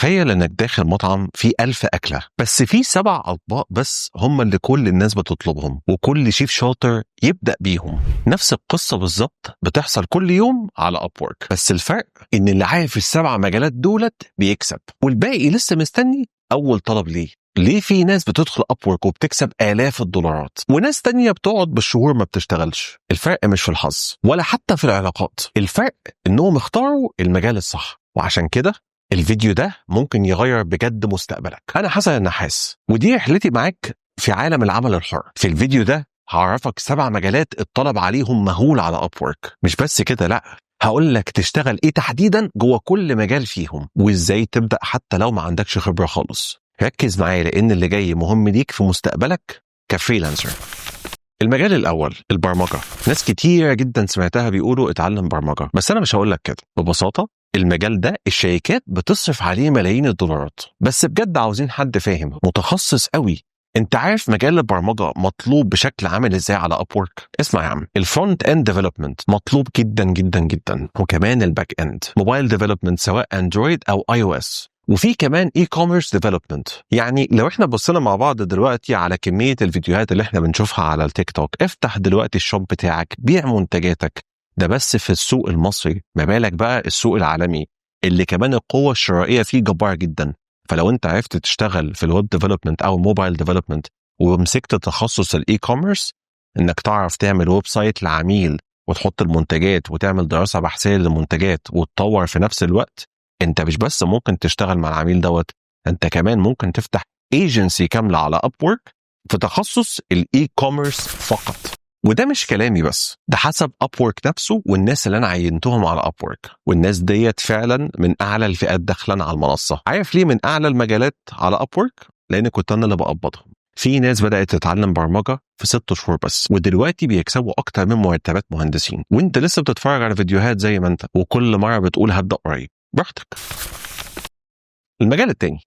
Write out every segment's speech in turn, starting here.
تخيل انك داخل مطعم فيه 1000 أكلة، بس فيه 7 أطباق بس هم اللي كل الناس بتطلبهم، وكل شيف شاطر يبدأ بيهم. نفس القصة بالظبط بتحصل كل يوم على Upwork، بس الفرق ان اللي عارف ال7 مجالات دولت بيكسب، والباقي لسه مستني أول طلب ليه. ليه في ناس بتدخل Upwork وبتكسب آلاف الدولارات، وناس تانية بتقعد بالشهور ما بتشتغلش؟ الفرق مش في الحظ ولا حتى في العلاقات، الفرق انهم اختاروا المجال الصح. وعشان كده الفيديو ده ممكن يغير بجد مستقبلك. أنا حسن النحاس، ودي رحلتي معاك في عالم العمل الحر. في الفيديو ده هعرفك 7 مجالات الطلب عليهم مهول على Upwork. مش بس كده، لأ، هقول لك تشتغل ايه تحديدا جوه كل مجال فيهم، وازاي تبدأ حتى لو ما عندكش خبرة خالص. ركز معايا لأن اللي جاي مهم ليك في مستقبلك كفريلانسر. المجال الأول البرمجة. ناس كتيرة جدا سمعتها بيقولوا اتعلم برمجة، بس أنا مش هقولك كده. ببساطة المجال ده الشركات بتصرف عليه ملايين الدولارات، بس بجد عاوزين حد فاهم متخصص قوي. انت عارف مجال البرمجة مطلوب بشكل عامل ازاي على Upwork؟ اسمع يا عم، الفرونت اند ديفلوبمنت مطلوب جدا جدا جدا، وكمان الباك اند، موبايل ديفلوبمنت سواء اندرويد او اي او اس، وفي كمان اي كوميرس ديفلوبمنت. يعني لو احنا بصينا مع بعض دلوقتي على كمية الفيديوهات اللي احنا بنشوفها على التيك توك، افتح دلوقتي الشوب بتاعك، بيع منتجاتك. ده بس في السوق المصري، ما بالك بقى السوق العالمي اللي كمان القوة الشرائية فيه جبارة جدا. فلو انت عرفت تشتغل في الويب ديفلوبمنت او الموبايل ديفلوبمنت ومسكت تخصص الاي كوميرس، انك تعرف تعمل ويب سايت لعميل وتحط المنتجات وتعمل دراسة بحثية للمنتجات وتطور في نفس الوقت، انت مش بس ممكن تشتغل مع العميل دوت، انت كمان ممكن تفتح ايجنسي كاملة على Upwork في تخصص الاي كوميرس فقط. وده مش كلامي بس، ده حسب Upwork نفسه والناس اللي انا عينتهم على Upwork، والناس ديت فعلا من اعلى الفئات دخلا على المنصة. عارف ليه من اعلى المجالات على Upwork؟ لان كنت انا اللي بقبضهم. في ناس بدأت تتعلم برمجة في 6 شهور بس، ودلوقتي بيكسبوا اكتر من مرتبات مهندسين، وانت لسه بتتفرج على فيديوهات زي ما انت، وكل مرة بتقول هبدأ قريب. براحتك. المجال التاني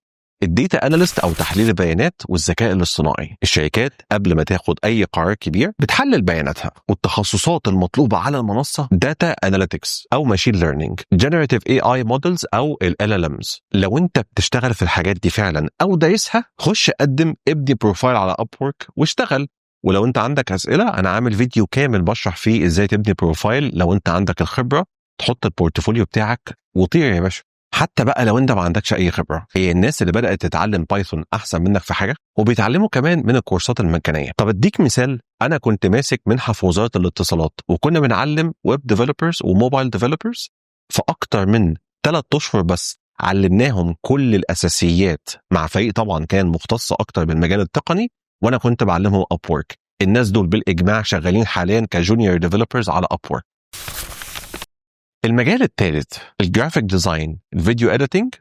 الديتا اناليست او تحليل البيانات والذكاء الاصطناعي. الشركات قبل ما تاخد اي قرار كبير بتحلل بياناتها، والتخصصات المطلوبه على المنصه داتا اناليتكس او ماشين ليرنينج، جنراتيف اي اي مودلز او ال ال امز. لو انت بتشتغل في الحاجات دي فعلا او دايسها، خش قدم، ابني بروفايل على Upwork واشتغل. ولو انت عندك اسئله، انا عامل فيديو كامل بشرح فيه ازاي تبني بروفايل. لو انت عندك الخبره تحط البورتفوليو بتاعك وطير يا باشا. حتى بقى لو انت ما عندكش اي خبره، هي الناس اللي بدات تتعلم بايثون احسن منك في حاجه، وبيتعلموا كمان من الكورسات المجانيه. طب اديك مثال، انا كنت ماسك منحه في وزاره الاتصالات، وكنا بنعلم ويب ديفلوبرز وموبايل ديفلوبرز في اكتر من 3 اشهر بس. علمناهم كل الاساسيات مع فريق طبعا كان مختص اكتر بالمجال التقني، وانا كنت بعلمهم Upwork. الناس دول بالاجماع شغالين حاليا كجونيور ديفلوبرز على Upwork. المجال الثالث الجرافيك ديزاين، الفيديو اديتنج،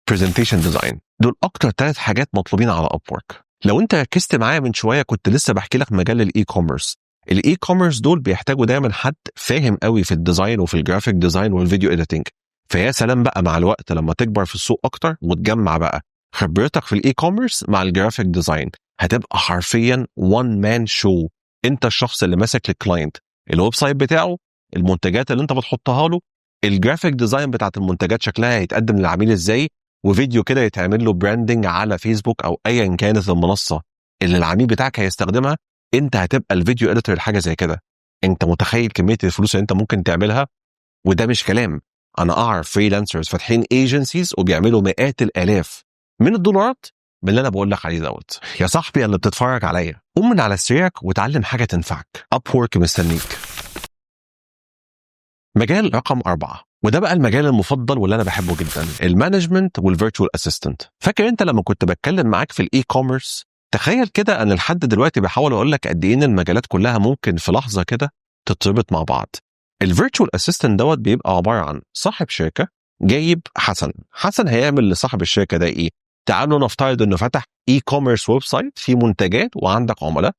برزنتيشن ديزاين. دول اكتر 3 حاجات مطلوبين على Upwork. لو انت ركزت معايا من شويه كنت لسه بحكي لك مجال الاي كوميرس. الاي كوميرس دول بيحتاجوا دايما حد فاهم قوي في الديزاين وفي الجرافيك ديزاين والفيديو اديتنج. فيا سلام بقى مع الوقت لما تكبر في السوق اكتر وتجمع بقى خبرتك في الاي كوميرس مع الجرافيك ديزاين، هتبقى حرفيا وان مان شو. انت الشخص اللي ماسك للكلاينت الويب سايت بتاعه، المنتجات اللي انت بتحطها له، الجرافيك ديزاين بتاعت المنتجات شكلها هيتقدم للعميل ازاي، وفيديو كده يتعمل له براندنج على فيسبوك او ايا كانت المنصه اللي العميل بتاعك هيستخدمها. انت هتبقى الفيديو اديتور لحاجه زي كده. انت متخيل كميه الفلوس اللي انت ممكن تعملها؟ وده مش كلام، انا اعرف فريلانسرز فاتحين ايجنسيز وبيعملوا مئات الالاف من الدولارات من اللي انا بقول لك عليه دوت. يا صاحبي اللي بتتفرج عليا، قوم من على سريرك وتعلم حاجه تنفعك. Upwork مستنيك. مجال رقم 4، وده بقى المجال المفضل واللي انا بحبه جدا، المانجمنت والفيرتشوال اسيستنت. فاكر انت لما كنت بتكلم معاك في الاي كوميرس؟ تخيل كده انا لحد دلوقتي بحاول اقول لك قد ايه ان المجالات كلها ممكن في لحظه كده تتربط مع بعض. الفيرتشوال اسيستنت دوت بيبقى عباره عن صاحب شركه جايب حسن هيعمل لصاحب الشركه ده ايه؟ تعالوا نفترض انه فتح اي كوميرس ويب سايت فيه منتجات وعندك عملاء.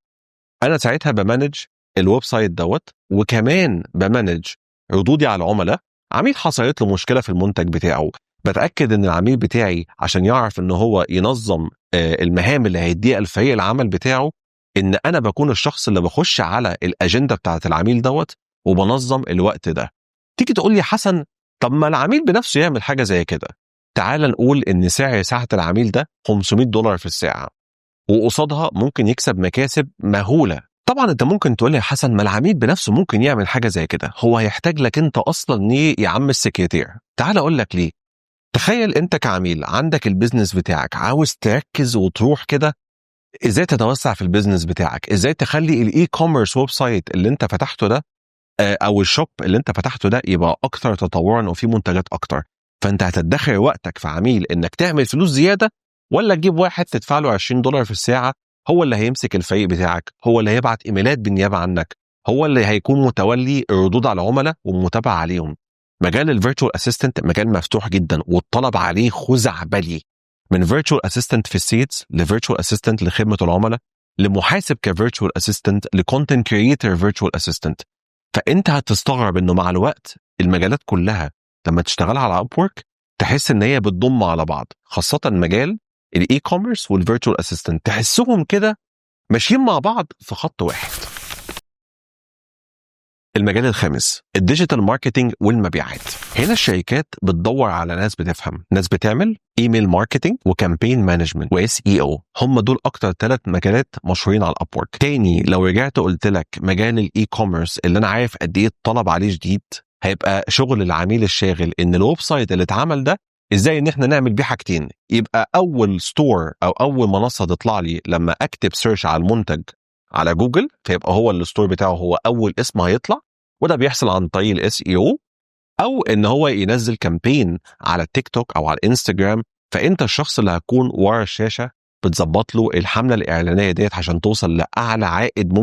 انا ساعتها بمانج الويب سايت دوت، وكمان بمانج ردودي على العملاء. عميل حصلت له مشكله في المنتج بتاعه، بتاكد ان العميل بتاعي عشان يعرف ان هو ينظم المهام اللي هيديها الفريق العمل بتاعه، ان انا بكون الشخص اللي بخش على الاجنده بتاعه العميل دوت وبنظم الوقت ده. تيجي تقول لي حسن، طب ما العميل بنفسه يعمل حاجه زي كده. تعال نقول ان سعر ساعة العميل ده $500 في الساعة، وقصادها ممكن يكسب مكاسب مهولة. طبعا انت ممكن تقول لي يا حسن ما العميل بنفسه ممكن يعمل حاجة زي كده، هو هيحتاج لك انت اصلا ليه يا عم السكرتير؟ تعال اقول لك ليه. تخيل انت كعميل عندك البيزنس بتاعك، عاوز تركز وتروح كده ازاي تتوسع في البيزنس بتاعك، ازاي تخلي الاي كوميرس ويب سايت اللي انت فتحته ده او الشوب اللي انت فتحته ده يبقى اكتر تطورا وفيه منتجات اكتر. فانت هتدخر وقتك في عميل انك تعمل فلوس زياده، ولا تجيب واحد تدفع له $20 في الساعه هو اللي هيمسك الفريق بتاعك، هو اللي هيبعت ايميلات بالنيابه عنك، هو اللي هيكون متولي الردود على العملاء والمتابعه عليهم. مجال الفيرتشوال اسيستنت مجال مفتوح جدا والطلب عليه خزعبلي، من فيرتشوال اسيستنت في السيلز لفيرتشوال اسيستنت لخدمه العملاء لمحاسب كفيرتشوال اسيستنت لكونتنت كرييتور فيرتشوال اسيستنت. فانت هتستغرب انه مع الوقت المجالات كلها لما تشتغلها على ابورك تحس ان هي بتضم على بعض، خاصه مجال الاي كوميرس والفيرتشوال اسيستنت تحسهم كده ماشيين مع بعض في خط واحد. المجال الخامس الديجيتال ماركتينج والمبيعات. هنا الشركات بتدور على ناس بتفهم، ناس بتعمل ايميل ماركتينج وكامبين مانجمنت واس اي او. هم دول اكتر 3 مجالات مشهورين على الابورك. تاني لو رجعت قلت لك مجال الاي كوميرس اللي انا عارف قد ايه الطلب عليه جديد، هيبقى شغل العميل الشاغل ان الويب سايت اللي اتعمل ده ازاي ان احنا نعمل بيه حاجتين. يبقى اول ستور او اول منصه تطلع لي لما اكتب سيرش على المنتج على جوجل، فيبقى هو الستور بتاعه هو اول اسم هيطلع، وده بيحصل عن طريق الاس اي او ان هو ينزل كامبين على التيك توك او على الانستجرام. فانت الشخص اللي هتكون ورا الشاشه بتظبط له الحمله الاعلانيه ديت عشان توصل لاعلى عائد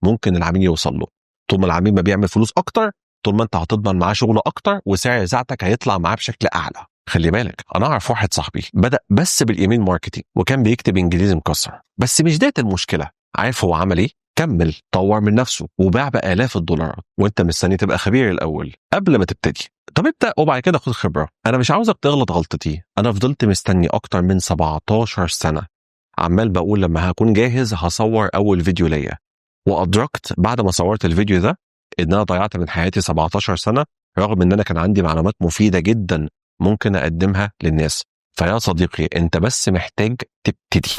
ممكن العميل يوصل له. طول ما العميل ما بيعمل فلوس اكتر، طول ما انت هتضمن معاه شغل اكتر وسعر ساعتك هيطلع معاه بشكل اعلى. خلي بالك انا اعرف واحد صاحبي بدا بس بالايميل ماركتينج وكان بيكتب انجليزي مكسر، بس مش ديت المشكله. عارف هو عمل ايه؟ كمل طور من نفسه وباع بآلاف الدولارات، وانت مستني تبقى خبير الاول قبل ما تبتدي. طب ابدا وبعد كده خد خبره. انا مش عاوزك تغلط غلطتي، انا فضلت مستني اكتر من 17 سنه عمال بقول لما هكون جاهز هصور اول فيديو ليا، وادركت بعد ما صورت الفيديو ده ان انا ضيعت من حياتي 17 سنه رغم ان انا كان عندي معلومات مفيده جدا ممكن اقدمها للناس. فيا صديقي انت بس محتاج تبتدي.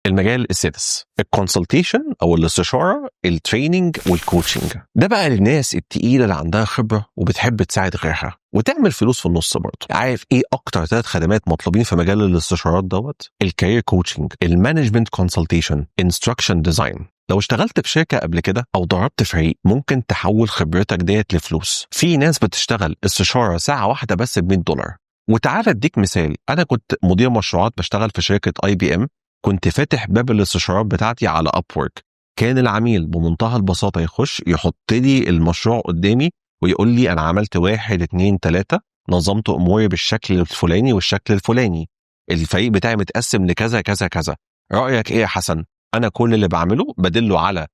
المجال السادس الكونسلتيشن او الاستشاره، التريننج والكوتشنج. ده بقى للناس التقيله اللي عندها خبره وبتحب تساعد غيرها وتعمل فلوس في النص برضه. عارف ايه اكتر 3 خدمات مطلوبين في مجال الاستشارات دوت؟ الكارير كوتشنج، المانجمنت كونسلتيشن، انستراكشن ديزاين. لو اشتغلت في شركه قبل كده او ضربت فريق ممكن تحول خبرتك ديت لفلوس. في ناس بتشتغل استشاره ساعه واحده بس $100. وتعالى اديك مثال، انا كنت مدير مشروعات بشتغل في شركه IBM، كنت فاتح باب الاستشارات بتاعتي على ابورك. كان العميل بمنتهى البساطه يخش يحط لي المشروع قدامي ويقول لي انا عملت 1 2 3، نظمت اموري بالشكل الفلاني والشكل الفلاني، الفريق بتاعي متقسم لكذا كذا كذا، رايك ايه يا حسن؟ انا كل اللي بعمله بدله على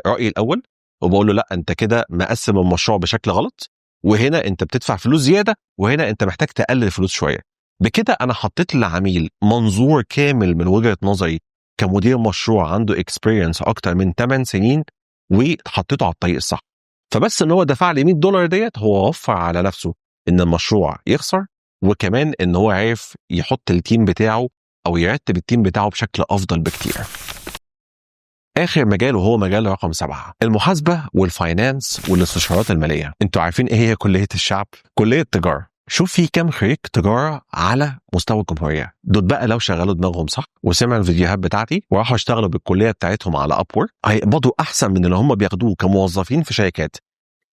رايي الاول وبقول له لا انت كده مقسم المشروع بشكل غلط، وهنا انت بتدفع فلوس زياده، وهنا انت محتاج تقلل فلوس شويه. بكده انا حطيت للعميل منظور كامل من وجهة نظري كمدير مشروع عنده اكسبيرينس اكتر من 8 سنين وحطيته على الطريق الصح. فبس ان هو دفع لي $100 ديت هو وفر على نفسه ان المشروع يخسر، وكمان ان هو عارف يحط التيم بتاعه او يرتب التيم بتاعه بشكل افضل بكتير. اخر مجال وهو مجال رقم 7، المحاسبة والفاينانس والاستشارات المالية. انتوا عارفين ايه هي كلية الشعب؟ كلية تجارة. شوف في كام خريج تجارة على مستوى الجمهورية، دول بقى لو شغلوا دماغهم صح وسمعوا الفيديوهات بتاعتي وراحوا اشتغلوا بالكلية بتاعتهم على ابورك هيقبضوا احسن من اللي هم بياخدوه كموظفين في شركات.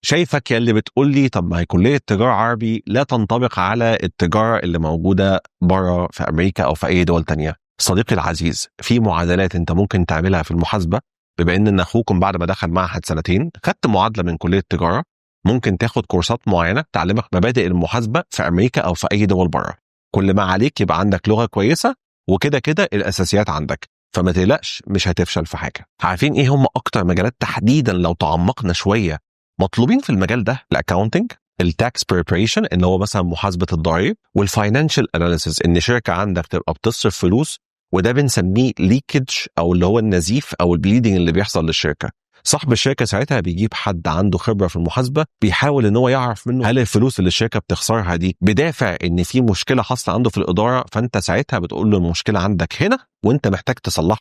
شايفك يا اللي بتقول لي طب ما هي كلية تجارة عربي لا تنطبق على التجارة اللي موجودة بره في امريكا او في اي دول تانية. صديقي العزيز في معادلات انت ممكن تعملها في المحاسبة، بما ان اخوكم بعد ما دخل معهد 2 سنين خدت معادلة من كلية تجارة، ممكن تاخد كورسات معينة تعلمك مبادئ المحاسبة في أمريكا أو في أي دول بره. كل ما عليك يبقى عندك لغة كويسة وكده كده الأساسيات عندك، فما تقلقش مش هتفشل في حاجة. عارفين إيه هم أكتر مجالات تحديدا لو تعمقنا شوية مطلوبين في المجال ده؟ الأكاونتنج، التاكس بريبريشن اللي هو مثلا محاسبة الضرائب، والفاينانشال أناليسيس إن شركة عندك تبقى بتصرف فلوس وده بنسميه ليكج أو اللي هو النزيف أو البليدنج اللي بيحصل للشركة. صاحب الشركه ساعتها بيجيب حد عنده خبره في المحاسبه، بيحاول ان هو يعرف منه هل الفلوس اللي الشركه بتخسرها دي بدافع ان في مشكله حاصله عنده في الاداره، فانت ساعتها بتقول له المشكله عندك هنا وانت محتاج تصلحها،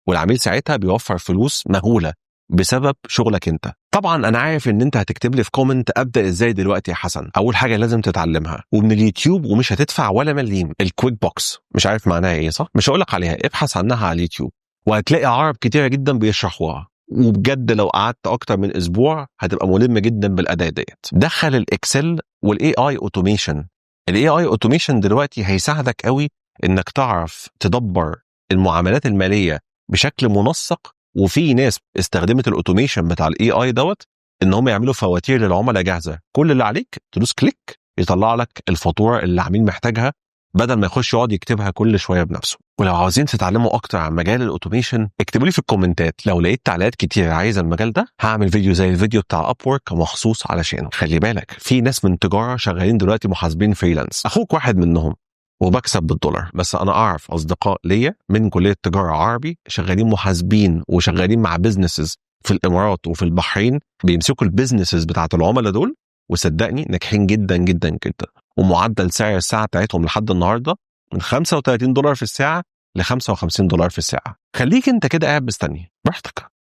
والعميل ساعتها بيوفر فلوس مهوله بسبب شغلك انت. طبعا انا عارف ان انت هتكتب لي في كومنت ابدا ازاي دلوقتي يا حسن. اول حاجه لازم تتعلمها ومن اليوتيوب ومش هتدفع ولا مليم، الكويك بوكس. مش عارف معناها ايه صح؟ مش هقولك عليها، ابحث عنها على اليوتيوب وهتلاقي عرب كتيره جدا بيشرحوها، وبجد لو قعدت اكتر من اسبوع هتبقى ملم جدا بالاداه ديت. دخل الاكسل والاي اي اوتوميشن. الاي اي اوتوميشن دلوقتي هيساعدك قوي انك تعرف تدبر المعاملات الماليه بشكل منسق. وفي ناس استخدمت الاوتوميشن بتاع الاي اي دوت ان هم يعملوا فواتير للعملاء جاهزه، كل اللي عليك تدوس كليك يطلع لك الفاتوره اللي العميل محتاجها بدل ما يخش يقعد يكتبها كل شويه بنفسه. ولو عاوزين تتعلموا اكتر عن مجال الاوتوميشن اكتبوا لي في الكومنتات، لو لقيت تعليقات كتير عايزه المجال ده هعمل فيديو زي الفيديو بتاع ابورك مخصوص علشانه. خلي بالك في ناس من تجاره شغالين دلوقتي محاسبين فريلانس، اخوك واحد منهم وبكسب بالدولار. بس انا اعرف اصدقاء ليا من كليه تجاره عربي شغالين محاسبين وشغالين مع بيزنسز في الامارات وفي البحرين، بيمسكوا البيزنسز بتاعت العملاء دول وصدقني ناجحين جدا جدا جدا. ومعدل سعر الساعه بتاعتهم لحد النهارده من $35 في الساعه ل $55 في الساعه. خليك انت كده قاعد مستني براحتك.